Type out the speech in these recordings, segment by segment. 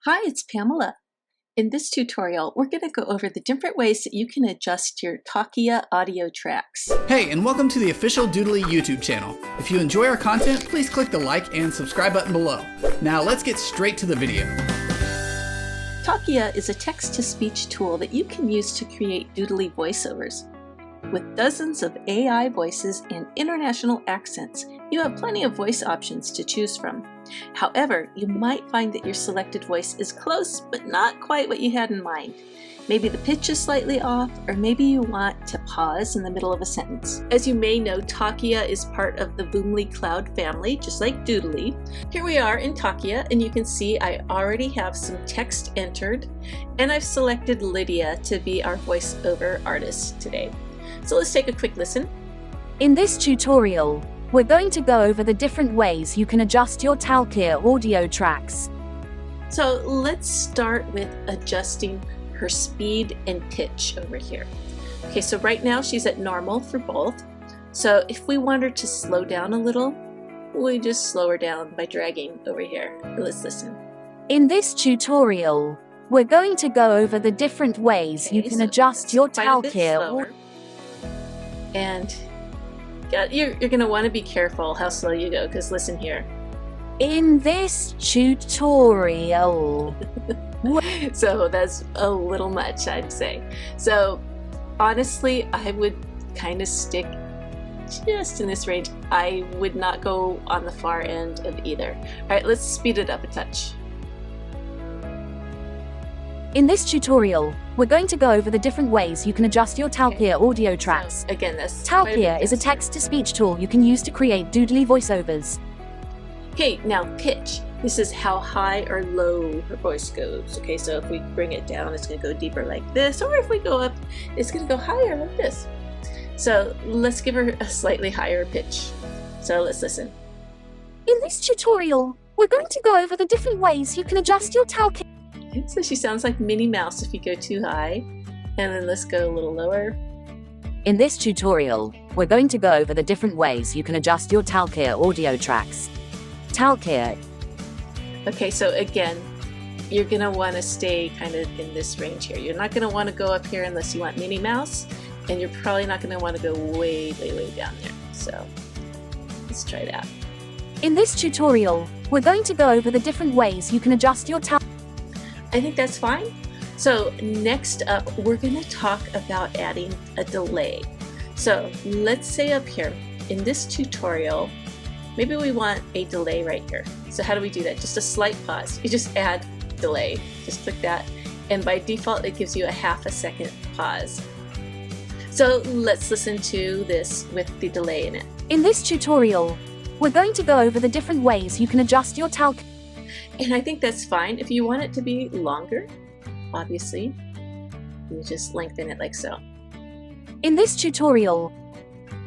Hi, it's Pamela. In this tutorial, we're going to go over the different ways that you can adjust your Talkia audio tracks. Hey, and welcome to the official Doodly YouTube channel. If you enjoy our content, please click the like and subscribe button below. Now let's get straight to the video. Talkia is a text-to-speech tool that you can use to create Doodly voiceovers. With dozens of AI voices and international accents, you have plenty of voice options to choose from. However, you might find that your selected voice is close, but not quite what you had in mind. Maybe the pitch is slightly off, or maybe you want to pause in the middle of a sentence. As you may know, Talkia is part of the Voomly Cloud family, just like Doodly. Here we are in Talkia, and you can see I already have some text entered, and I've selected Lydia to be our voiceover artist today. So let's take a quick listen. In this tutorial, we're going to go over the different ways you can adjust your Talkia audio tracks. So let's start with adjusting her speed and pitch over here. Okay, so right now she's at normal for both. So if we want her to slow down a little, we just slow her down by dragging over here. Let's listen. In this tutorial, we're going to go over the different ways you can adjust your Talkia. And you're going to want to be careful how slow you go, because listen here. In this tutorial. So that's a little much, I'd say. So honestly, I would kind of stick just in this range. I would not go on the far end of either. All right, let's speed it up a touch. In this tutorial, we're going to go over the different ways you can adjust your Talkia audio tracks. So, again, Talkia is a text-to-speech tool you can use to create Doodly voiceovers. Okay, now pitch. This is how high or low her voice goes. Okay, so if we bring it down, it's going to go deeper like this, or if we go up, it's going to go higher like this. So let's give her a slightly higher pitch. So let's listen. In this tutorial, we're going to go over the different ways you can adjust your Talkia. So she sounds like Minnie Mouse if you go too high. And then let's go a little lower. In this tutorial, we're going to go over the different ways you can adjust your Talkia audio tracks. Talkia. Okay, so again, you're going to want to stay kind of in this range here. You're not going to want to go up here unless you want Minnie Mouse, and you're probably not going to want to go way, way, way down there. So let's try that. In this tutorial, we're going to go over the different ways you can adjust your Talkia. I think that's fine. So next up, we're going to talk about adding a delay. So let's say up here in this tutorial, maybe we want a delay right here. So how do we do that? Just a slight pause. You just add delay. Just click that. And by default, it gives you a ½ second pause. So let's listen to this with the delay in it. In this tutorial, we're going to go over the different ways you can adjust your Talkia. And I think that's fine. If you want it to be longer, obviously, you just lengthen it like so. In this tutorial,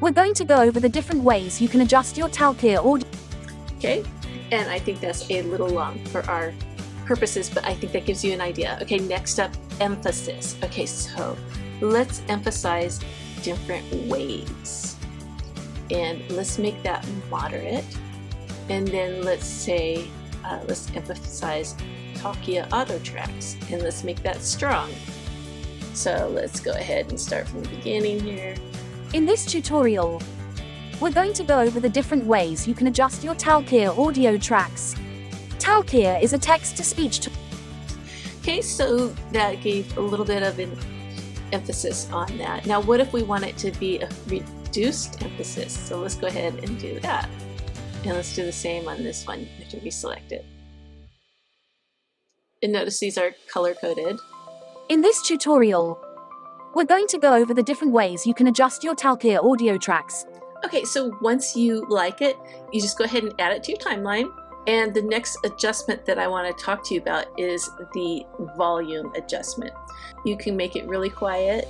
we're going to go over the different ways you can adjust your Talkia audio. Okay, and I think that's a little long for our purposes, but I think that gives you an idea. Okay, next up, emphasis. Okay, so let's emphasize different ways. And let's make that moderate. And then let's say, let's emphasize Talkia auto tracks, and let's make that strong. So let's go ahead and start from the beginning here. In this tutorial, we're going to go over the different ways you can adjust your Talkia audio tracks. Talkia is a text-to-speech tool. Okay, so that gave a little bit of an emphasis on that. Now, what if we want it to be a reduced emphasis? So let's go ahead and do that. And let's do the same on this one after we select it. And notice these are color-coded. In this tutorial, we're going to go over the different ways you can adjust your Talkia audio tracks. Okay, so once you like it, you just go ahead and add it to your timeline. And the next adjustment that I want to talk to you about is the volume adjustment. You can make it really quiet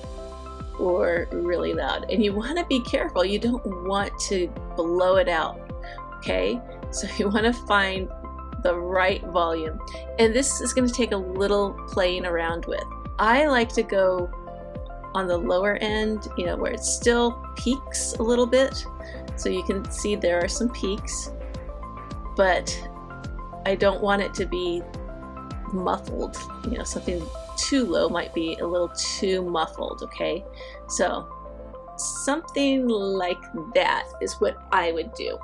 or really loud. And you want to be careful. You don't want to blow it out. Okay, so you want to find the right volume, and this is going to take a little playing around with. I like to go on the lower end, you know, where it still peaks a little bit, so you can see there are some peaks, but I don't want it to be muffled. You know, something too low might be a little too muffled, okay? So something like that is what I would do.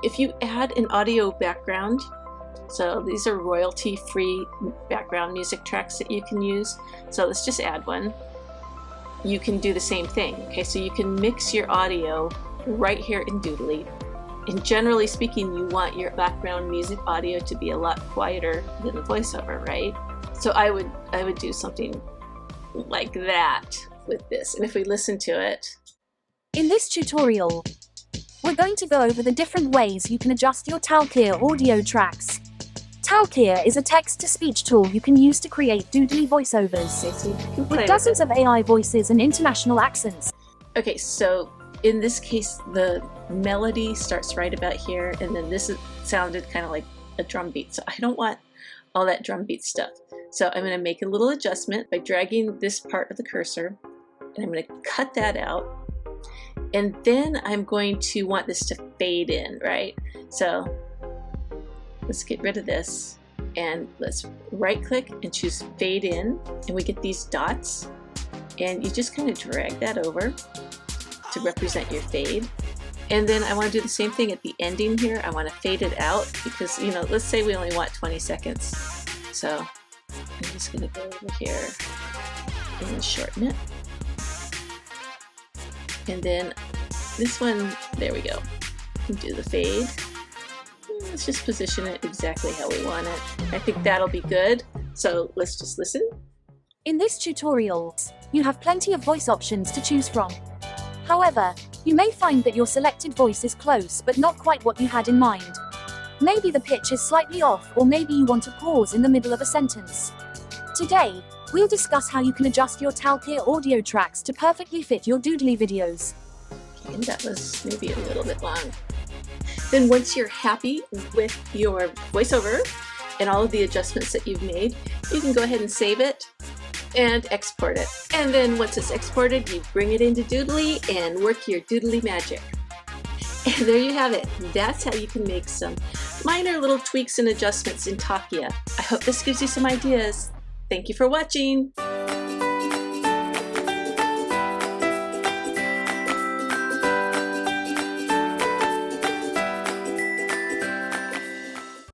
If you add an audio background, so these are royalty-free background music tracks that you can use. So let's just add one. You can do the same thing, okay? So you can mix your audio right here in Doodly. And generally speaking, you want your background music audio to be a lot quieter than the voiceover, right? So I would do something like that with this. And if we listen to it. In this tutorial, we're going to go over the different ways you can adjust your Talkia audio tracks. Talkia is a text-to-speech tool you can use to create Doodly voiceovers with dozens of AI voices and international accents. Okay, so in this case, the melody starts right about here, and then this sounded kind of like a drum beat. So I don't want all that drum beat stuff. So I'm going to make a little adjustment by dragging this part of the cursor, and I'm going to cut that out. And then I'm going to want this to fade in, right? So let's get rid of this, and let's right click and choose fade in, and we get these dots, and you just kind of drag that over to represent your fade. And then I want to do the same thing at the ending here. I want to fade it out because, you know, let's say we only want 20 seconds. So I'm just going to go over here and shorten it. And then this one, there we go. Do the fade. Let's just position it exactly how we want it. I think that'll be good. So let's just listen. In this tutorial, you have plenty of voice options to choose from. However, you may find that your selected voice is close but not quite what you had in mind. Maybe the pitch is slightly off, or maybe you want to pause in the middle of a sentence. Today, we'll discuss how you can adjust your Talkia audio tracks to perfectly fit your Doodly videos. Okay, and that was maybe a little bit long. Then once you're happy with your voiceover and all of the adjustments that you've made, you can go ahead and save it and export it. And then once it's exported, you bring it into Doodly and work your Doodly magic. And there you have it. That's how you can make some minor little tweaks and adjustments in Talkia. I hope this gives you some ideas. Thank you for watching.